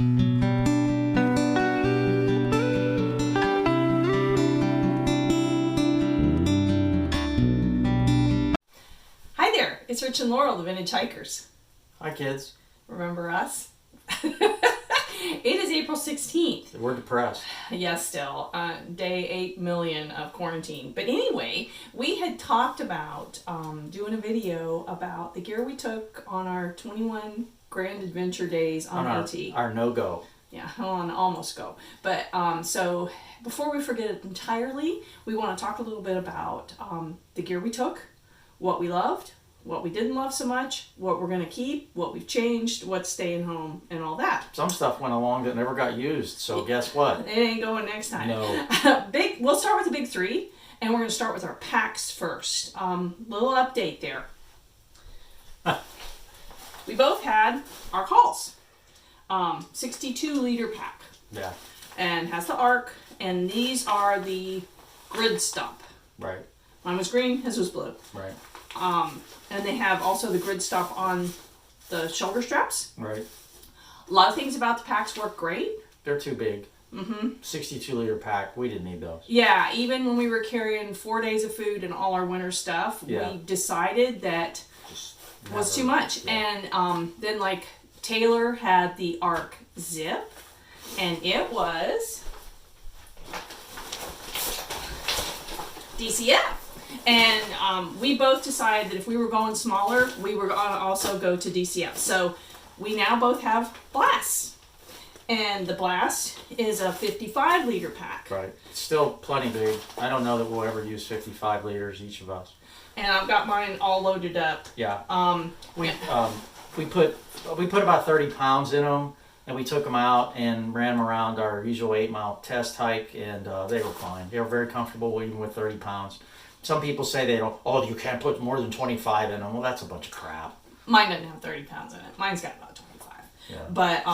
Hi there, it's Rich and Laurel, the Vintage Hikers. Hi kids. Remember us? It is April 16th. We're depressed. Yes, still. Day 8 million of quarantine. But anyway, we had talked about doing a video about the gear we took on our 21 Grand Adventure days on AT. Our no-go. Yeah, on almost go. But so before we forget it entirely, we want to talk a little bit about the gear we took, what we loved, what we didn't love so much, what we're going to keep, what we've changed, what's staying home, and all that. Some stuff went along that never got used, so guess what? It ain't going next time. No. We'll start with the big three, and we're going to start with our packs first. Little update there. We both had our calls. 62 liter pack. Yeah. And has the arc, and these are the grid stump. Right. Mine was green, his was blue. Right. And they have also the grid stump on the shoulder straps. Right. A lot of things about the packs work great. They're too big. Mm-hmm. 62 liter pack. We didn't need those. Yeah, even when we were carrying 4 days of food and all our winter stuff, yeah. we decided that was too much. Yeah. And then like Taylor had the arc zip, and it was DCF. And we both decided that if we were going smaller, we were going to also go to DCF. So we now both have blasts. And the blast is a 55 liter pack. Right. It's still plenty big. I don't know that we'll ever use 55 liters, each of us. And I've got mine all loaded up. Yeah. We put about 30 pounds in them, and we took them out and ran them around our usual 8-mile test hike, and they were fine. They were very comfortable even with 30 pounds. Some people say they don't, you can't put more than 25 in them. Well, that's a bunch of crap. Mine doesn't have 30 pounds in it. Mine's got about 25. Yeah. But,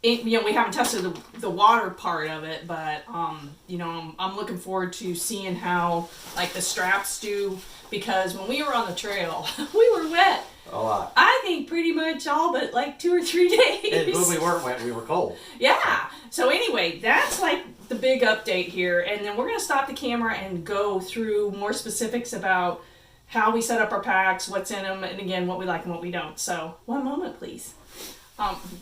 we haven't tested the water part of it, but, I'm looking forward to seeing how, like, the straps do, because when we were on the trail, we were wet. A lot. I think pretty much all but, like, 2 or 3 days. When we weren't wet, we were cold. Yeah. So anyway, that's, like, the big update here, and then we're going to stop the camera and go through more specifics about how we set up our packs, what's in them, and again, what we like and what we don't. So, one moment, please.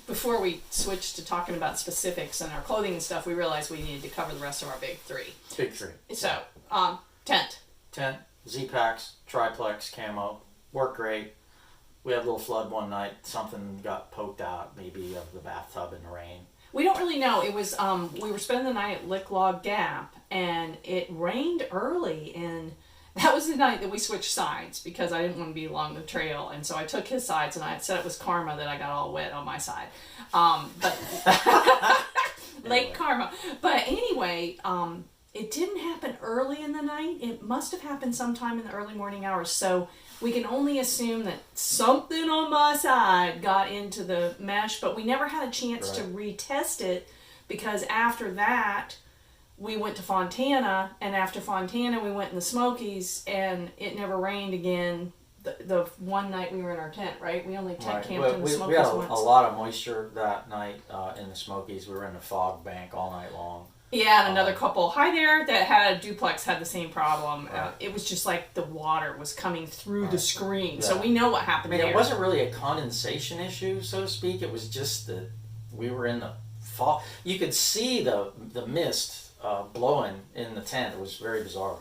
Before we switch to talking about specifics and our clothing and stuff, we realized we needed to cover the rest of our big three. Big three. So, tent. Tent, Zpacks, Triplex, Camo, worked great. We had a little flood one night. Something got poked out, maybe, of the bathtub in the rain. We don't really know. It was, we were spending the night at Lick Log Gap, and it rained early, and that was the night that we switched sides, because I didn't want to be along the trail, and so I took his sides, and I had said it was karma that I got all wet on my side. But Lake Karma. But anyway, it didn't happen early in the night. It must have happened sometime in the early morning hours, so we can only assume that something on my side got into the mesh, but we never had a chance to retest it, because after that, we went to Fontana, and after Fontana, we went in the Smokies, and it never rained again the one night we were in our tent, right? We only tent camped in the Smokies we had once. A lot of moisture that night in the Smokies. We were in the fog bank all night long. Yeah, and another couple, hi there, that had a duplex had the same problem. It was just like the water was coming through the screen, so we know what happened there. It wasn't really a condensation issue, so to speak. It was just that we were in the fog. You could see the mist blowing in the tent. It was very bizarre.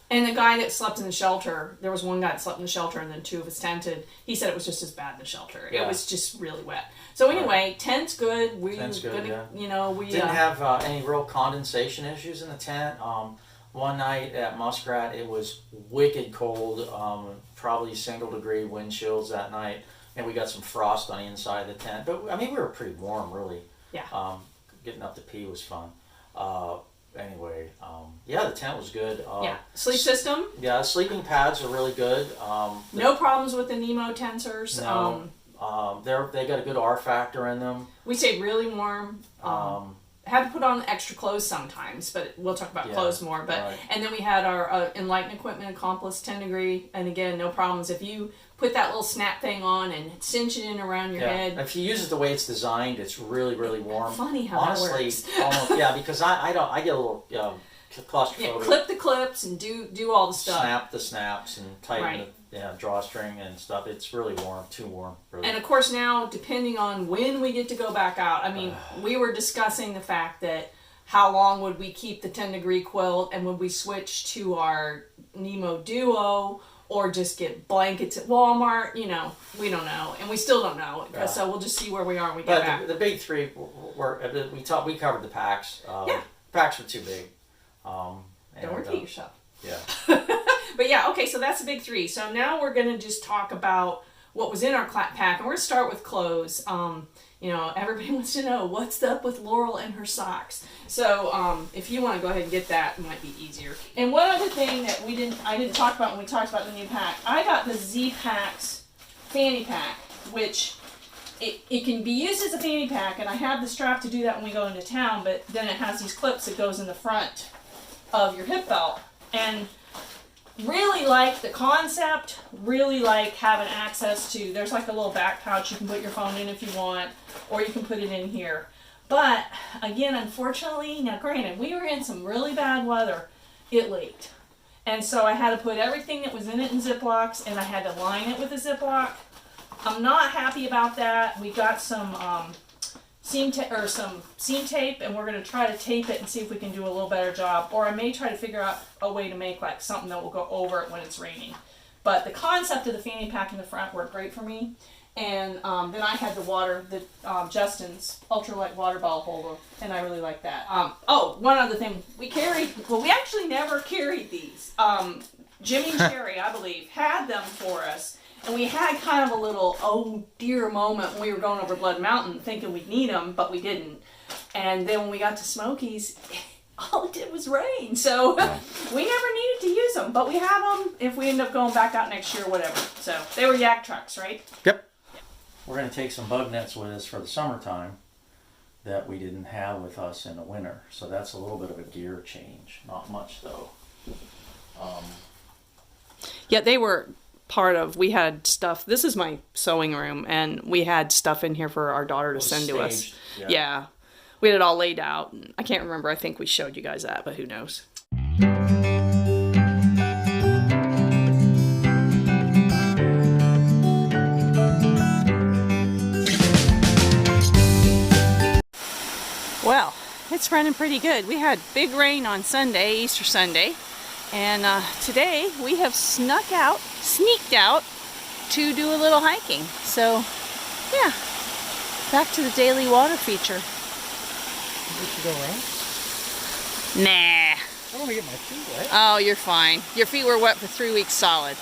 And the guy that slept in the shelter, there was one guy that slept in the shelter and then 2 of us tented. He said it was just as bad in the shelter. Yeah. It was just really wet. So anyway, tent's good. Tent's good, we didn't have any real condensation issues in the tent. One night at Muskrat, it was wicked cold, probably single-degree wind chills that night, and we got some frost on the inside of the tent. But, I mean, we were pretty warm, really. Yeah. Getting up to pee was fun. Anyway, the tent was good. Sleep system? Yeah, sleeping pads are really good. No problems with the Nemo tensors. No. They got a good R factor in them. We stayed really warm. Had to put on extra clothes sometimes, but we'll talk about clothes more. But and then we had our Enlightened equipment, Accomplice 10 degree, and again, no problems. If you put that little snap thing on and cinch it in around your head. If you use it the way it's designed, it's really, really warm. Funny how honestly, that works. almost, because I get a little claustrophobic. Yeah, clip the clips and do all the stuff. Snap the snaps and tighten the drawstring and stuff. It's really warm, too warm. Really. And of course now, depending on when we get to go back out, I mean, we were discussing the fact that how long would we keep the 10-degree quilt, and would we switch to our Nemo Duo, or just get blankets at Walmart? You know, we don't know, and we still don't know. So we'll just see where we are when we get back. The big three we covered the packs. Packs were too big. Don't repeat yourself. Yeah. But yeah, okay, so that's the big three. So now we're going to just talk about what was in our pack, and we're going to start with clothes. You know, everybody wants to know what's up with Laurel and her socks. So if you want to go ahead and get that, it might be easier. And one other thing that I didn't talk about when we talked about the new pack, I got the Zpacks fanny pack, which it can be used as a fanny pack, and I have the strap to do that when we go into town, but then it has these clips that goes in the front of your hip belt. And really like the concept, really like having access to, there's like a little back pouch you can put your phone in if you want, or you can put it in here. But again, unfortunately, now granted, we were in some really bad weather, it leaked. And so I had to put everything that was in it in Ziplocs, and I had to line it with a Ziploc. I'm not happy about that. We got some seam tape, and we're going to try to tape it and see if we can do a little better job. Or I may try to figure out a way to make like something that will go over it when it's raining. But the concept of the fanny pack in the front worked great for me. And then I had Justin's ultralight water bottle holder, and I really like that. One other thing. We actually never carried these. Jimmy and Sherry, I believe, had them for us. And we had kind of a little, oh dear moment when we were going over Blood Mountain thinking we'd need them, but we didn't. And then when we got to Smokies, all it did was rain. So we never needed to use them, but we have them if we end up going back out next year or whatever. So they were Yaktrax, right? Yep. We're going to take some bug nets with us for the summertime that we didn't have with us in the winter. So that's a little bit of a gear change. Not much though. Yeah, they were part of, we had stuff, this is my sewing room, and we had stuff in here for our daughter to send to us. Yeah. We had it all laid out. I can't remember, I think we showed you guys that, but who knows. Well, it's running pretty good. We had big rain on Sunday, Easter Sunday. And today we have sneaked out to do a little hiking. So, yeah, back to the daily water feature. You should go around? Nah. I don't want to get my feet wet. Oh, you're fine. Your feet were wet for 3 weeks solid.